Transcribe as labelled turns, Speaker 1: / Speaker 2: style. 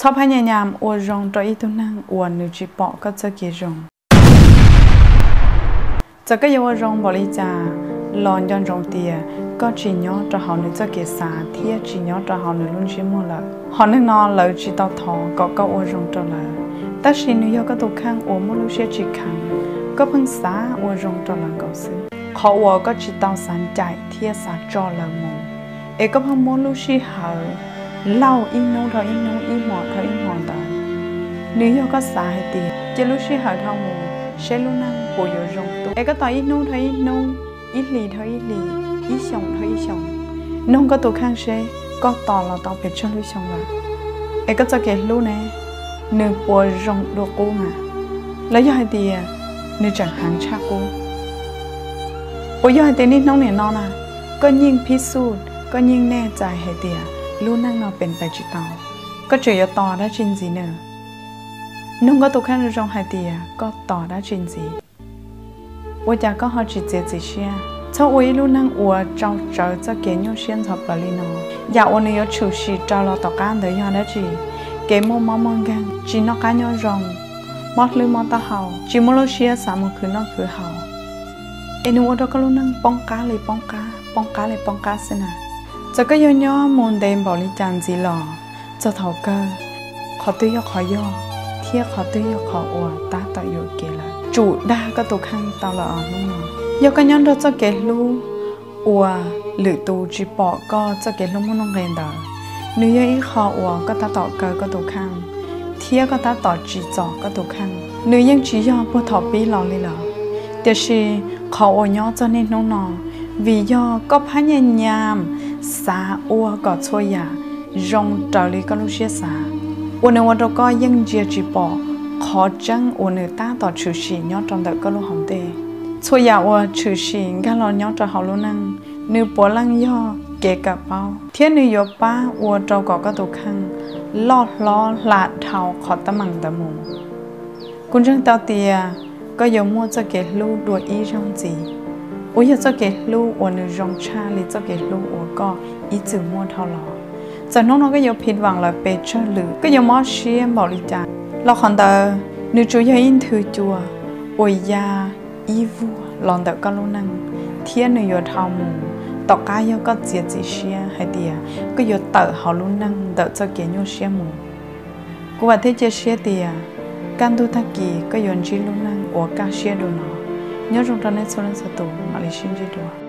Speaker 1: ชอบพยายามอวดรองตัวอีตัวนั่งอวดหรือจีปอก็จะเกี่ยรองจะก็ยังว่ารองบริจาลอนย้อนรองเตียก็จีน้อจะหอหรือจะเกี่ยสาเทียจีน้อจะหอหรือลุ่นชิมัวละหอนึกนอนเลยจีตอทอก็อวดรองตัวละแต่ชีนิยก็ตัวข้างอวดมุลุเชียจีขังก็เพิ่งสาอวดรองตัวละก็ซื้อขอว่าก็จีตอสันใจเทียสาจอละมูเอก็พังมุลุชีหาเล่าอินโนเธออินโนอีหมอเธออีหมอตายนิยก็สาให้ตีเจลุชีหาเท่ามูเชลุนังปูอยู่รงตัวเอก็ต่ออินโนเธออินโนอีหลีเธออีหลีอีชงเธออีชงน้องก็ตัวข้างเชก็ต่อเราต่อเป็ดชนลุชงละเอก็จะเก็บลูกนะหนึ่งปูรงดูกูมาแล้วยายตีหนึ่งจังหันชากูปูยายตีนี่น้องเนี่ยนอนก็ยิ่งพิสูจน์ก็ยิ่งแน่ใจให้เตียลูกนั่งนอนเป็นไปจิตเอาก็เจอต่อได้จินสีเนอนุ่งก็ตุกแค่ในรองไฮเตียก็ต่อได้จินสีว่าจะก็หอจิตเจจิเชียชอบอุ้ยลูกนั่งอัวเจ้าเจอจะเกี่ยโยเชียนชอบปลีนออยากวันนี้ยชูชีเจ้าเราต่อการเดียร์ได้จีเกี่ยมองกันจีนอกการยอรองมอดลืมมอตาเฮาจีโมโลเชียสามคืนนอกคือเฮาเอ็นวัวก็ลูกนั่งป้องกาเลยป้องกาสินะจะก็ย่อมนเดมบริจาคจีหล่อจะเท่าเกอขอตื้อยขอย่อเที่ยขอตื้อยขออวดตาต่ออยู่เกละจูด้าก็ตุกข้างตาละอ่อนนุ่งนอยกกันย้อนเราจะเกลูอวหรือตูจีปอก็จะเกลูมุนงเรนดาเนื้ออีขออวก็ตาต่อเกอก็ตุกข้างเที่ยก็ตาต่อจีจ่อก็ตุกข้างเนื้อยังจีย่อพวกถอปีหล่อเลยเหรอเดี๋ยวชีขออวย่อจะเน้นน้องนอวิย่อก็พยายามสาอัวก็ช่วยยารองเจ้าลีก็รู้เชี่ยสาวันนี้วันเราก็ยังเจียจีปอขอจังวันนี้ตาต่อชื่อชียอดจำเด็กก็รู้หอมเตช่วยยาว่าชื่อชีกันเรายอดจะเขารู้นั่งนื้อปวดลังย่อเกะกะเป้าเที่ยนื้อยป้าวัวเจ้าก็ตัวข้างลอดล้อลาดเท้าขอตะมังตะมูคุณจังเตาเตียก็ยมัวจะเกะลูกดัวอีช่องจี我要做给路，我能让差里做给路，我个一直摸头了。在弄那个有ผิดหวัง了被这里，ก็有么事冇理解。เรา看到你主要因头做，我呀衣服浪得个路能，天你有头毛，大家有个节制些还啲，ก็有得好路能得做给有些毛。กูว่าที่จะเสีย啲，การดูทักกี้ก็ยนจี路能，我การเสียดูเนาะ。nhớ trong trò này số lần số tổ mà lấy xin gì đó